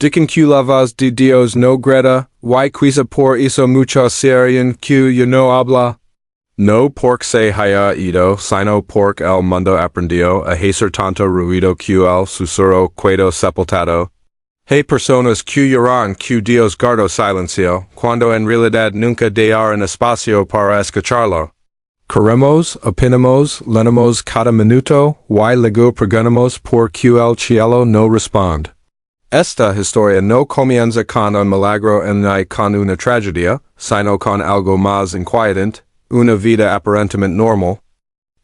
Dicken que lavas de Dios no greta, y quizá por eso mucho serían que yo no habla. No porque se haya ido, sino porque el mundo aprendió a hacer tanto ruido que el susurro quedo sepultado. Hay personas que lloran que Dios guardó silencio, cuando en realidad nunca dejaron espacio para escucharlo. Queremos, opinamos, lenemos cada minuto, y luego preguntamos por que el cielo no responde. Esta historia no comienza con un milagro ni con una tragedia, sino con algo más inquietante, una vida aparentemente normal.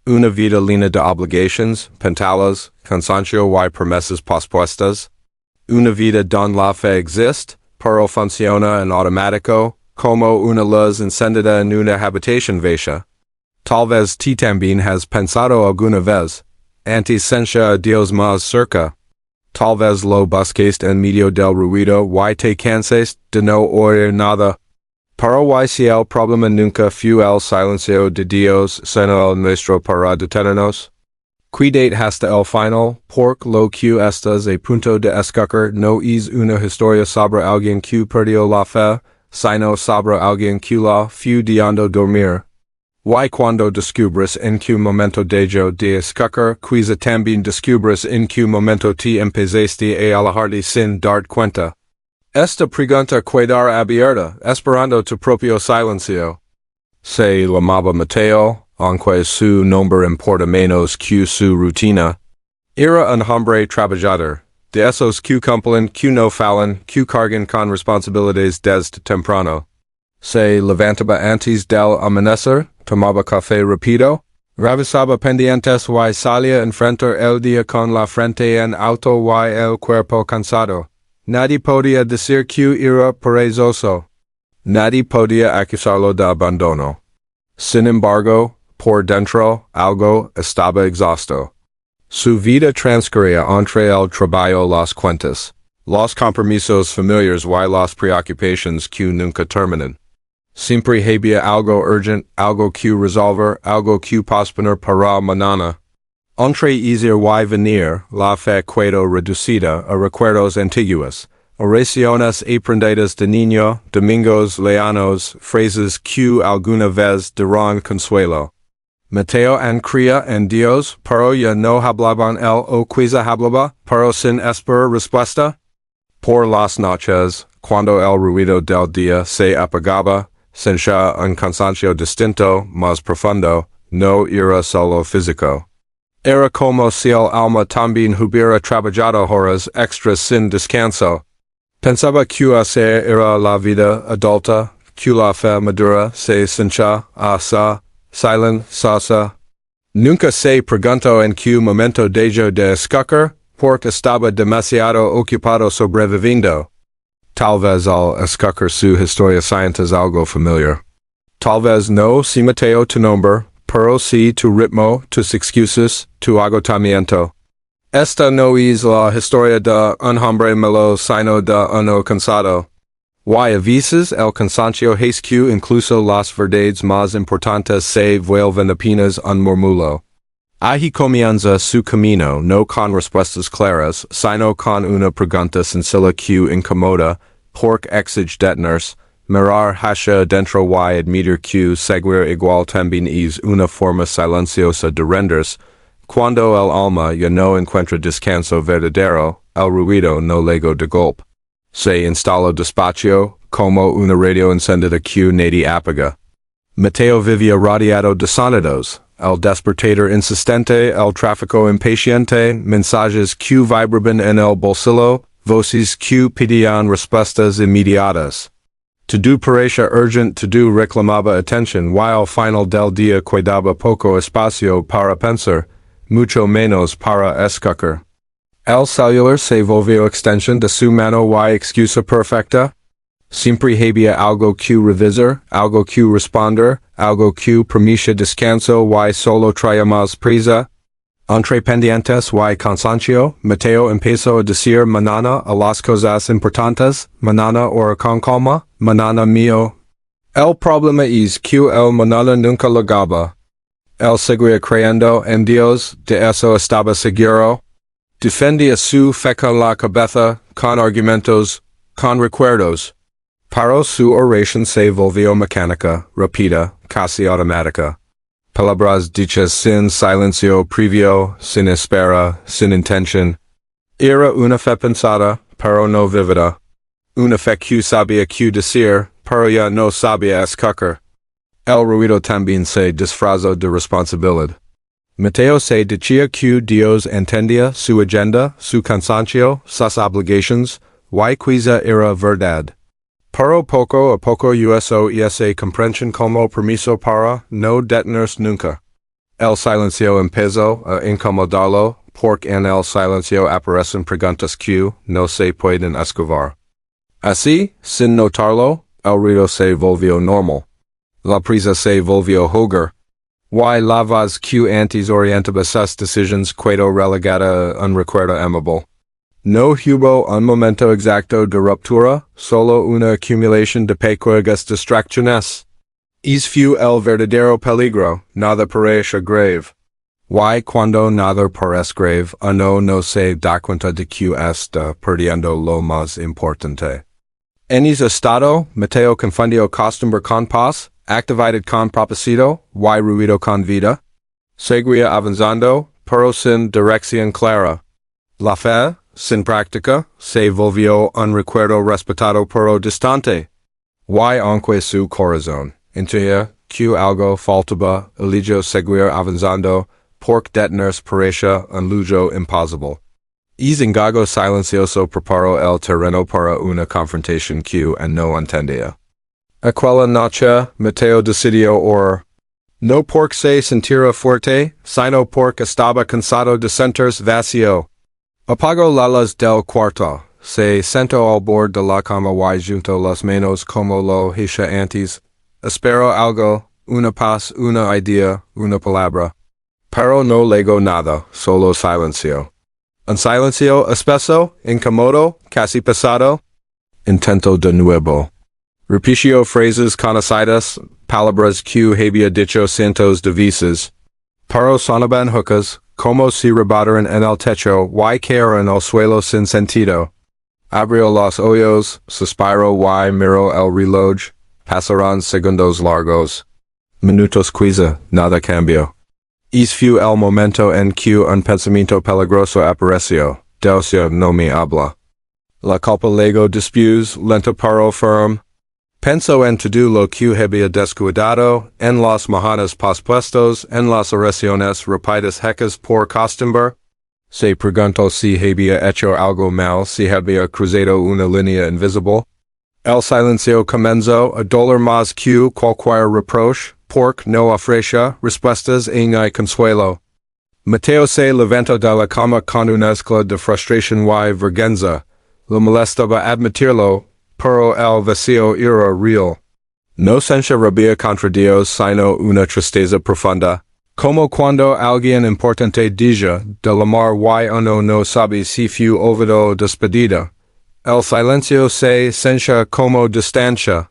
Una vida llena de obligations, pantallas, cansancio y promesas pospuestas. Una vida donde la fe existe, pero funciona en automático, como una luz encendida en una habitación vacía. Tal vez tú también has pensado alguna vez, antes sentia a Dios más cerca. Tal vez lo busques en medio del ruido y te canses de no oír nada. Pero y si el problema nunca fue el silencio de Dios, sino el nuestro para detenernos. Cuidate hasta el final, porque lo que estás a punto de escuchar no es una historia sobre alguien que perdió la fe, sino sobre alguien que la fue dejando dormir. Y cuando descubres en qué momento dejó de escuchar, quizá también descubres en qué momento te empezaste a alejarte sin darte cuenta. Esta pregunta quedará abierta, esperando tu propio silencio. Se llamaba Mateo, aunque su nombre importa menos que su rutina. Era un hombre trabajador, de esos que cumplen, que no fallan, que cargan con responsabilidades desde temprano. Se levantaba antes del amanecer, tomaba café rápido, revisaba pendientes y salía a enfrentar el día con la frente en alto y el cuerpo cansado. Nadie podía decir que era perezoso. Nadie podía acusarlo de abandono. Sin embargo, por dentro, algo estaba exhausto. Su vida transcurría entre el trabajo, las cuentas, los compromisos familiares y las preocupaciones que nunca terminan. Siempre había algo urgente, algo que resolver, algo que posponer para mañana. Entre ir y venir, la fe quedó reducida a recuerdos antiguos, oraciones aprendidas de niño, domingos lejanos, frases que alguna vez dieron consuelo. Mateo creía en Dios, pero ya no hablaban él o quizá hablaba, pero sin esperar respuesta. Por las noches, cuando el ruido del día se apagaba, sentía un cansancio distinto, más profundo, no era solo físico. Era como si el alma también hubiera trabajado horas extras sin descanso. Pensaba que así era la vida adulta, que la fe madura se sentía asa, silenciosa. Nunca se preguntó en qué momento dejó de escuchar, porque estaba demasiado ocupado sobreviviendo. Tal vez al escuchar su historia sientes algo familiar. Tal vez no si Mateo tu nombre, pero sí tu ritmo, tus excusas, tu agotamiento. Esta no es la historia de un hombre malo, sino de uno cansado. Y a veces el cansancio hace que incluso las verdades más importantes se vuelven apenas un murmullo. Ahí comienza su camino no con respuestas claras, sino con una pregunta sencilla que incomoda, porque exige detenerse, mirar hacia dentro y admitir que seguir igual también es una forma silenciosa de rendirse. Cuando el alma ya no encuentra descanso verdadero, el ruido no llega de golpe. Se instala despacio, como una radio encendida que nadie apaga. Mateo vivía rodeado de sonidos, el despertador insistente, el tráfico impaciente, mensajes que vibraban en el bolsillo, voces que pedían respuestas inmediatas. Todo parecía urgente, todo reclamaba atención, y al final del día quedaba poco espacio para pensar, mucho menos para escuchar. El celular se volvió extensión de su mano y excusa perfecta. Siempre había algo que revisar, algo que responder, algo que permitía descanso y solo traía más prisa. Entre pendientes y cansancio, Mateo empezó a decir mañana a las cosas importantes, mañana ora con calma, mañana mío. El problema es que el mañana nunca llegaba. Él seguía creyendo en Dios, de eso estaba seguro. Defendía su fe con la cabeza, con argumentos, con recuerdos. Paro su oración se volvió mecánica, rápida, casi automática. Palabras dichas sin silencio previo, sin espera, sin intención. Era una fe pensada, pero no vivida. Una fe que sabía que decir, pero ya no sabía escuchar. El ruido también se disfrazó de responsabilidad. Mateo se decía que Dios entendía su agenda, su cansancio, sus obligations, y quizá era verdad. Pero poco a poco eso y esa comprensión como permiso para no detenerse nunca. El silencio empezó a incomodarlo, porque en el silencio aparecen preguntas que no se pueden esquivar. Así, sin notarlo, el ruido se volvió normal. La prisa se volvió hogar. Y la voz que antes orientaba sus decisions quedó relegada a un recuerdo amable. No hubo un momento exacto de ruptura, solo una acumulación de pequeñas distracciones. Es fue el verdadero peligro, nada parece grave. Y cuando nada parece grave, uno no se da cuenta de que está perdiendo lo más importante. En ese estado, Mateo confundió costumbre con paz, actividad con propósito, y ruido con vida. Seguía avanzando, pero sin dirección clara. La fe, sin práctica, se volvió un recuerdo respetado pero distante. Y aunque su corazón intuía que algo faltaba, eligió seguir avanzando, porque detenerse parecía un lujo imposible. Es engago silencioso preparó el terreno para una confrontación que no entendía. Aquella noche, Mateo decidió orar. No porque se sintiera fuerte, sino porque estaba cansado de sentirse vacío. Apagó la luz del cuarto, se sentó al borde de la cama y juntó las manos como lo hacía antes. Esperó algo, una paz, una idea, una palabra. Pero no legó nada, solo silencio. Un silencio espeso, incómodo, casi pesado. Intento de nuevo. Repitió frases conocidas, palabras que había dicho cientos de veces. Pero sonaban huecas, como si rebotaran en el techo y cayeran al suelo sin sentido. Abrió los ojos, suspiró y miró el reloj. Pasaron segundos largos. Minutos quizá, nada cambió. Es fue el momento en que un pensamiento peligroso apareció. Dios no me habla. La culpa luego después, lento pero firme. Pensó en todo lo que había descuidado, en los majanas pospuestos, en las oraciones rápidas hechas por costumbre. Se preguntó si había hecho algo mal, si había cruzado una línea invisible. El silencio comenzó a doler más que cualquier reproche, porque no ofrecía respuestas en el consuelo. Mateo se levantó de la cama con una mezcla de frustración y vergüenza. Lo molestaba admitirlo, pero el vacío era real. No sentía rabia contra Dios sino una tristeza profunda. Como cuando alguien importante deja de la mar y uno no sabe si fue olvidado o despedida. El silencio se sentía como distancia.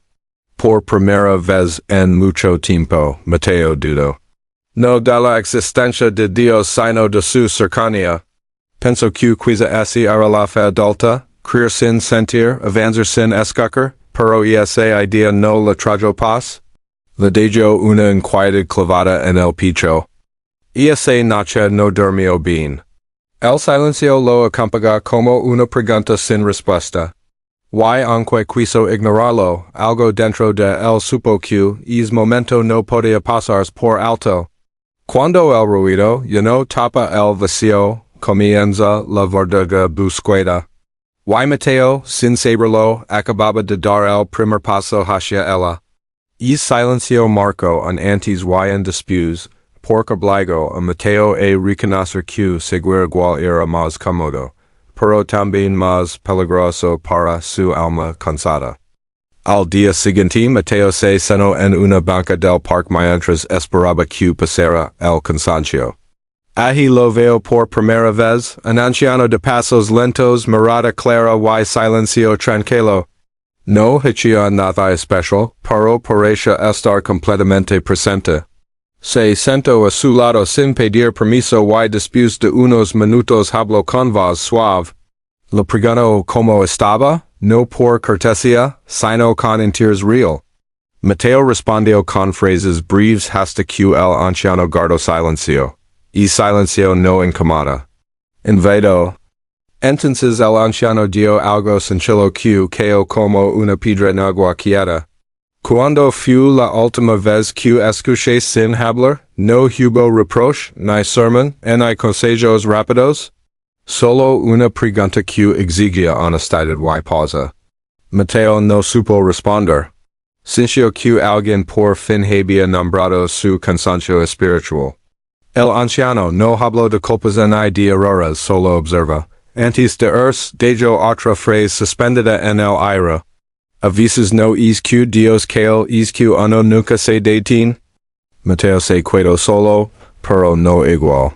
Por primera vez en mucho tiempo, Mateo dudó. No de la existencia de Dios sino de su cercanía. Pensó que quizá así era la fe adulta, creer sin sentir, avanzar sin escuchar, pero esa idea no la trajo paz. Le dejó una inquietud clavada en el pecho. Esa noche no durmió bien. El silencio lo acompañó como una pregunta sin respuesta. Y aunque quiso ignorarlo, algo dentro de él supo que ese momento no podía pasar por alto. Cuando el ruido no tapa el vacío, comienza la verdadera búsqueda. Y Mateo, sin saberlo, acababa de dar el primer paso hacia ella. Ese silencio marcó un antes y un después, porque obligó a Mateo a reconocer que seguir igual era más cómodo, pero también más peligroso para su alma cansada. Al día siguiente, Mateo se sentó en una banca del parque mientras esperaba que pasara el cansancio. Allí lo veo por primera vez, un anciano de pasos lentos, mirada clara y silencio tranquilo. No hacía nada especial, pero parecía estar completamente presente. Se sentó a su lado sin pedir permiso y después de unos minutos habló con voz suave. Le pregano como estaba, no por cortesia, sino con interés real. Mateo respondió con phrases breves hasta que el anciano guardó silencio. Y silencio no incomoda. Invado. Entonces el anciano dio algo sencillo que cayó como una piedra en agua quieta. Cuando fue la última vez que escuché sin hablar, no hubo reproche, ni sermón, ni consejos rápidos. Solo una pregunta que exigía honestidad y pausa. Mateo no supo responder. Sintió que alguien por fin había nombrado su cansancio espiritual. El anciano no habló de culpas ni de errores, solo observa. Antes de dejo otra frase suspendida en el aire. A veces no es que Dios cael es que uno nunca se detiene. Mateo se quedó solo, pero no igual.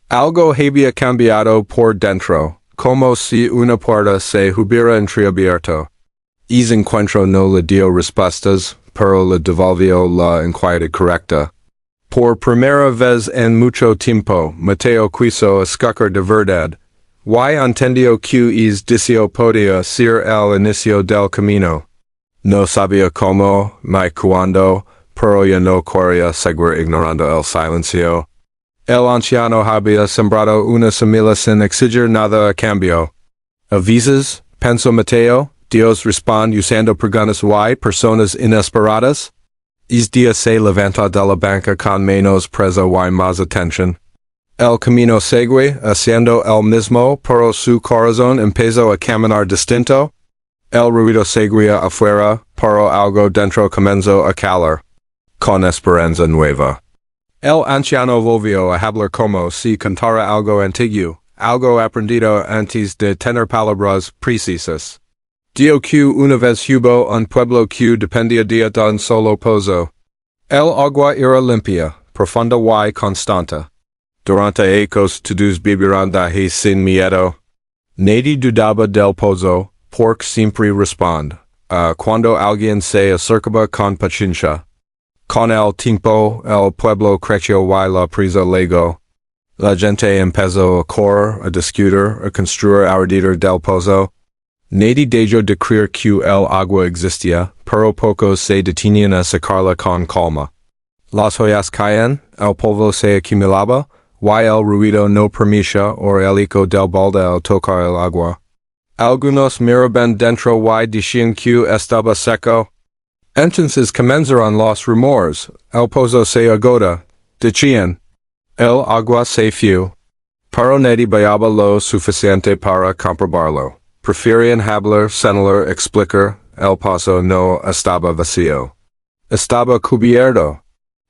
Algo había cambiado por dentro, como si una puerta se hubiera entreabierto. Ese encuentro no le dio respuestas, pero le devolvió la inquietud correcta. Por primera vez en mucho tiempo, Mateo quiso escuchar de verdad. Y entendió que es deseo podía ser el inicio del camino. No sabía cómo, ni cuándo, pero ya no quería seguir ignorando el silencio. El anciano había sembrado una semilla sin exigir nada a cambio. A veces, pensó Mateo, Dios responde usando preguntas y personas inesperadas. Es día se levanta de la banca con menos presa y más atención. El camino segue, haciendo el mismo, pero su corazón empezó a caminar distinto. El ruido seguía afuera, pero algo dentro comenzó a calar. Con esperanza nueva. El anciano volvió a hablar como si contara algo antiguo, algo aprendido antes de tener palabras precisas. Dio que una vez hubo un pueblo que dependía de un solo pozo. El agua era limpia, profunda y constante. Durante ecos todos beberán de sin miedo. Nadie dudaba del pozo, porque siempre responde. Cuando alguien se acercaba con paciencia. Con el tiempo, el pueblo creció y la prisa legó. La gente empezó a correr, a discutir, a construir alrededor del pozo. Nadie dejó de creer que el agua existía, pero pocos se detenían a sacarla con calma. Las joyas caían, el polvo se acumulaba, y el ruido no permitía o el eco del balde al tocar el agua. Algunos miraban dentro y decían que estaba seco. Entonces comenzaron los rumores, el pozo se agota, decían. El agua se fue. Pero nadie bajaba lo suficiente para comprobarlo. Preferían hablar, señalar, explicar, el pozo no estaba vacío. Estaba cubierto.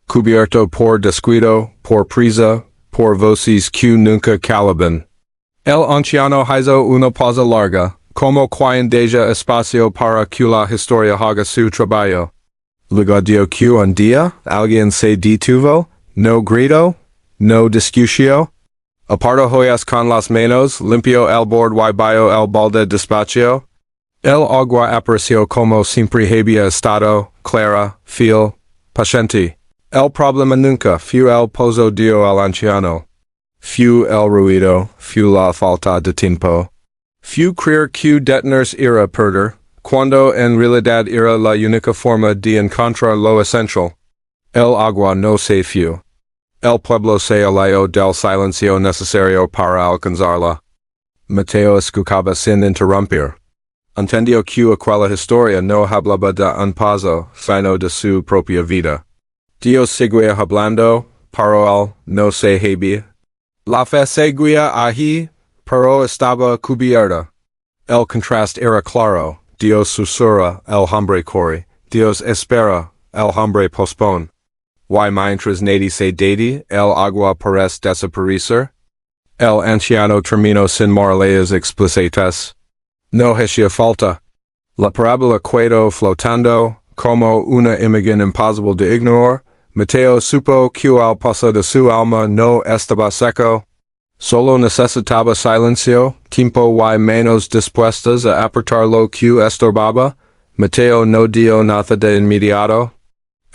Cubierto por descuido, por prisa, por voces que nunca calaban. El anciano hizo una pausa larga, como quien deja espacio para que la historia haga su trabajo. Luego dio que un día, alguien se detuvo, no gritó, no discutió. Apartó joyas con las manos, limpió el borde y bajó el balde despacio. El agua apareció como siempre había estado, clara, fiel, paciente. El problema nunca fue el pozo dio al anciano. Fue el ruido, fue la falta de tiempo. Fue creer que detenerse era perder, cuando en realidad era la única forma de encontrar lo esencial. El agua no se fue. El pueblo se alejó del silencio necesario para alcanzarla. Mateo escuchaba sin interrumpir. Entendió que aquella historia no hablaba de un pozo, sino de su propia vida. Dios seguía hablando, pero él no se había. La fe seguía allí, pero estaba cubierta. El contraste era claro. Dios susurra, el hombre corre. Dios espera, el hombre pospone. Y mientras nadie se detiene, el agua parece desaparecer. El anciano terminó sin moralejas explícitas. No hacía falta. La parábola quedó flotando, como una imagen imposible de ignorar. Mateo supo que el pozo de su alma no estaba seco. Solo necesitaba silencio, tiempo y manos dispuestas a apartar lo que estorbaba. Mateo no dio nada de inmediato.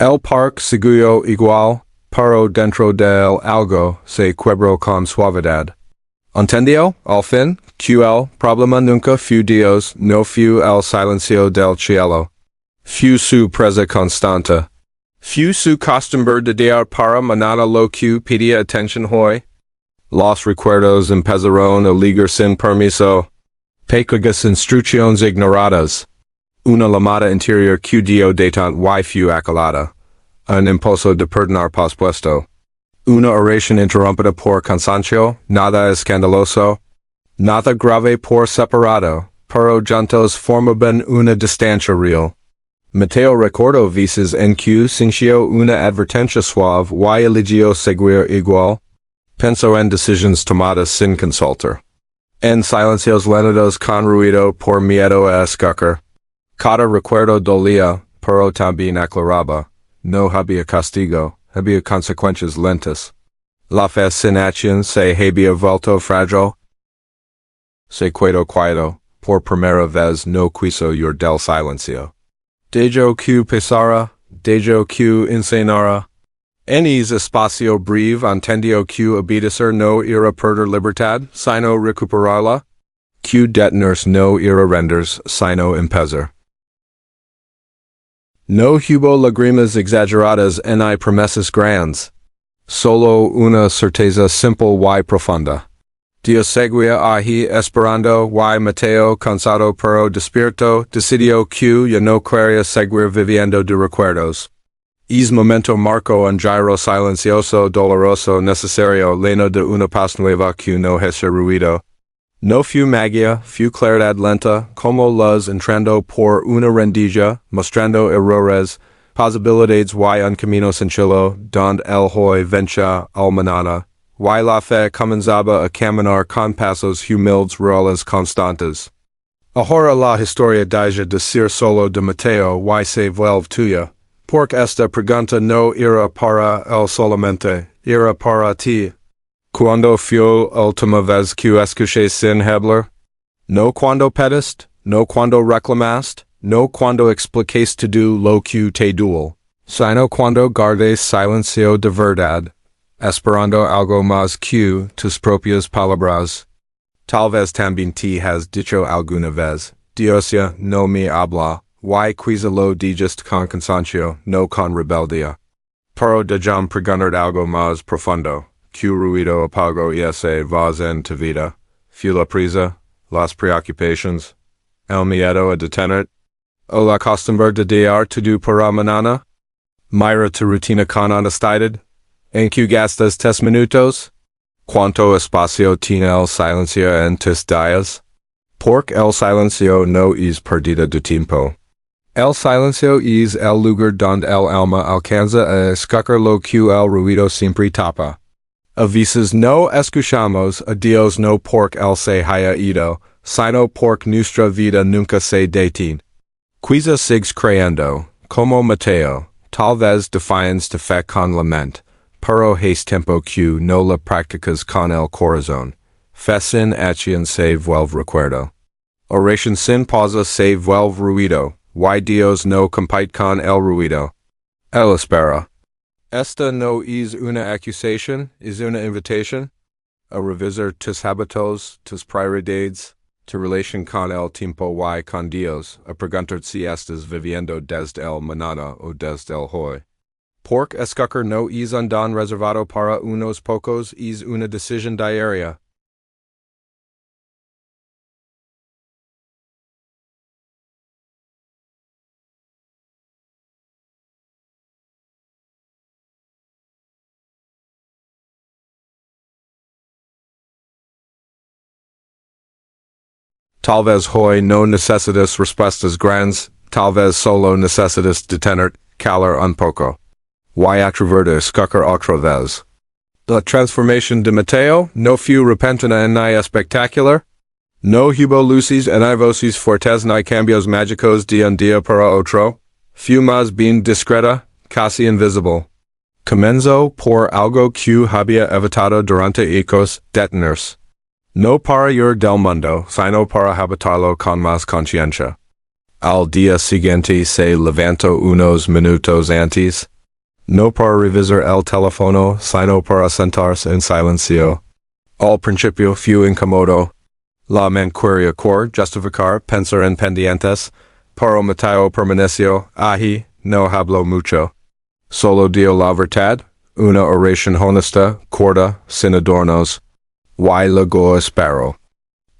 El parque siguió igual, pero dentro de él algo se quebró con suavidad. ¿Entendió, al fin, QL, problema nunca fu Dios, no fu el silencio del cielo. Fu su presa constante. Fu su costumbre de dar para manana lo que pedía atención hoy. Los recuerdos empezaron a ligar sin permiso. Pequeñas instrucciones ignoradas. Una llamada interior que dio detant y fu acalada. Un impulso de perdonar pospuesto. Una oración interrumpida por cansancio, nada escandaloso. Nada grave por separado, pero juntos formaban una distancia real. Mateo recuerdo veces en que sintió una advertencia suave y eligió seguir igual. Pensó en decisiones tomadas sin consultar. En silencios lentos con ruido por miedo a escuchar. Cada recuerdo dolía, pero también aclaraba. No había castigo, había consecuencias lentas. La fe sin acción se había vuelto frágil. Se quedó quieto, por primera vez no quiso ir del silencio. Dejo que pesara, dejo que enseñara. En ese espacio breve entendió que obedecer no era perder libertad, sino recuperarla. Que detenerse no era renderse, sino empezar. No hubo lágrimas exageradas ni promesas grandes. Solo una certeza simple y profunda. Dios seguía allí esperando y Mateo, cansado pero despierto, decidió que ya no quería seguir viviendo de recuerdos. Es momento marcó un giro silencioso, doloroso, necesario, lleno de una paz nueva que no es ruido. No fu magia, fu claridad lenta, como luz entrando por una rendija, mostrando errores, posibilidades y un camino sencillo, donde el hoy vencha al mañana. Y la fe comenzaba a caminar con pasos humildes reales constantes. Ahora la historia deja de ser solo de Mateo y se vuelve tuya, porque esta pregunta no era para él solamente, era para ti. ¿Cuándo fue última vez que escuché sin hablar? No cuando pediste, no cuando reclamaste, no cuando explicaste lo que te duele, sino cuando guardes silencio de verdad. Esperando algo más que tus propias palabras. Tal vez también te has dicho alguna vez, Dios ya no me habla, y quizá lo dijiste con cansancio, no con rebeldía. Pero dejam preguntar algo más profundo, que ruido apago ese voz en tu vida, fue la prisa, las preocupaciones, el miedo a detener, o la costumbre de dar todo para mañana? Mira tu rutina con honestidad. ¿En que gastas tes minutos? ¿Cuánto espacio tiene el silencio en tus días? Porque el silencio no es pérdida de tiempo. El silencio es el lugar donde el alma alcanza a escuchar lo que el ruido siempre tapa. A veces no escuchamos a Dios no porque él se haya ido, sino porque nuestra vida nunca se detiene. Quizá sigues creyendo, como Mateo, tal vez defiendes de fe con lament. Pero es tiempo que no la practicas con el corazón. Fe sin acción se vuelve recuerdo. Oración sin pausa se vuelve ruido. Y Dios no compite con el ruido. Él espera. Esta no es una acusación, es una invitación. A revisar tus hábitos, tus prioridades, tu relación con el tiempo y con Dios. A preguntar si estás viviendo desde el mañana o desde el hoy. Porque escuchar no es un don reservado para unos pocos, es una decisión diaria. Tal vez hoy no necesitas respuestas grandes, tal vez solo necesitas detener, calar un poco. Y atrever a escuchar otra vez. La transformación de Mateo no fue repentina ni espectacular. No hubo luces ni voces fuertes ni cambios mágicos de un día para otro. Fue más bien discreta, casi invisible. Comenzó por algo que había evitado durante ecos detenerse. No para ir del mundo, sino para habitarlo con más conciencia. Al día siguiente se levantó unos minutos antes. No para revisar el teléfono, sino para sentarse en silencio. Al principio fue incómodo. La manqueria cor, justificar, pensar en pendientes, paro mateo permanecio, ahi, no hablo mucho. Solo dio la verdad, una oración honesta, corta, sin adornos. Y luego espero.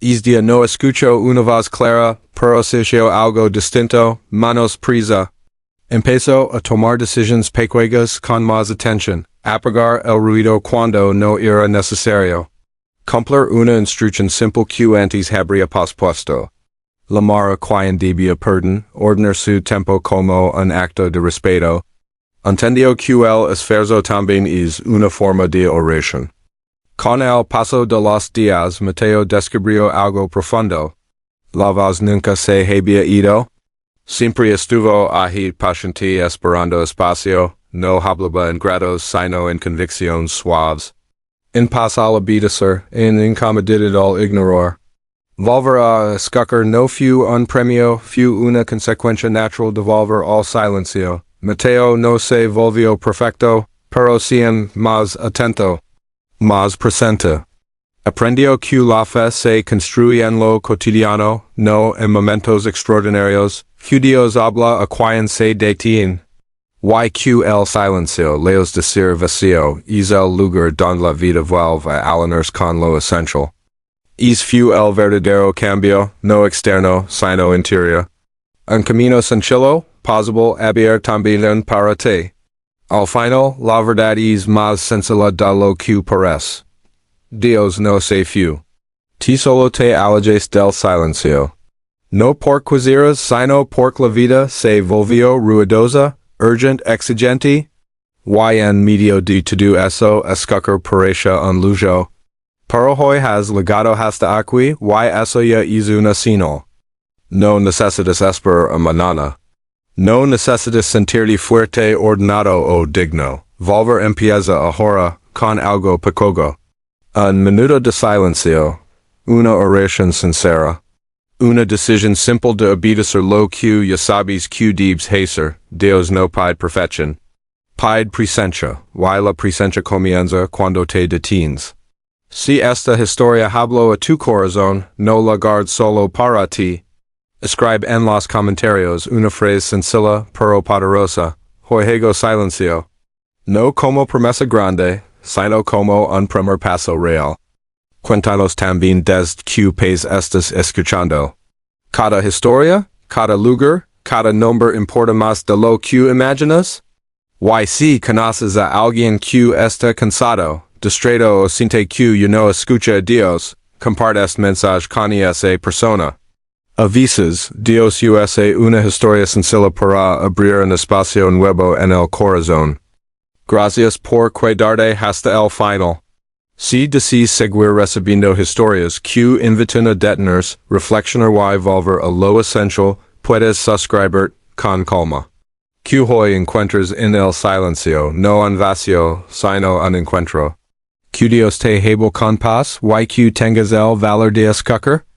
Es dia no escucho una voz clara, pero escucho algo distinto, manos prisa. Empiezo a tomar decisiones pequeñas con más atención, apagar el ruido cuando no era necesario. Cumplir una instrucción simple que antes habría pospuesto. Lamar a quien debía perdón, ordenar su tiempo como un acto de respeto. Entendió que el esfuerzo también es una forma de oración. Con el paso de los días, Mateo descubrió algo profundo. La voz nunca se había ido. Siempre estuvo ahí paciente esperando espacio, no hablaba en grados sino en convicciones suaves. En paz al obedecer, en incomodidad al ignorar. Volver a escuchar no fue un premio, fue una consecuencia natural de volver al silencio. Mateo no se volvió perfecto, pero sí más atento. Más presente. Aprendió que la fe se construye en lo cotidiano, no en momentos extraordinarios, que Dios habla a quien se detiene. Y el silencio, leos decir vacío, es el lugar donde la vida vuelve a alinearse con lo esencial. Es fue el verdadero cambio, no externo, sino interior. Un camino sencillo, posible, abierto también para ti. Al final, la verdad es más sencilla de lo que parece. Dios no se fue. Ti solo te alejes del silencio. No por quisieras, sino porque la vida se volvió ruidosa, urgent, exigente. Y en medio de todo eso, escuchar parece un lujo. Pero hoy has llegado hasta aquí, y eso ya es una señal. No necesitas esperar a mañana. No necesitas sentirte fuerte, ordenado o digno. Volver empieza ahora, con algo pequeño. Un minuto de silencio. Una oración sincera. Una decisión simple de obedecer lo que ya sabes que debes hacer. Dios no pide perfección. Pide presencia. Y la presencia comienza cuando te detienes. Si esta historia habló a tu corazón, no la guardes solo para ti. Escribe en los comentarios una frase sencilla pero poderosa. Juego silencio. No como promesa grande, sino como un primer paso real. Cuéntanos también desde qué país estás escuchando. Cada historia, cada lugar, cada nombre importa más de lo que imaginas. Y si conoces a alguien que está cansado, distraído o siente que ya no escucha a Dios, comparte este mensaje con esa persona. A veces, Dios usa una historia sencilla para abrir un espacio nuevo en el corazón. Gracias por quedarte hasta el final. Si deseas seguir recibiendo historias que invitan a detenerse, reflexionar y volver a lo esencial, puedes suscribirte con calma. Que hoy encuentres en el silencio, no un vacío, sino un encuentro. Que Dios te hable con paz, y que tengas el valor de escuchar.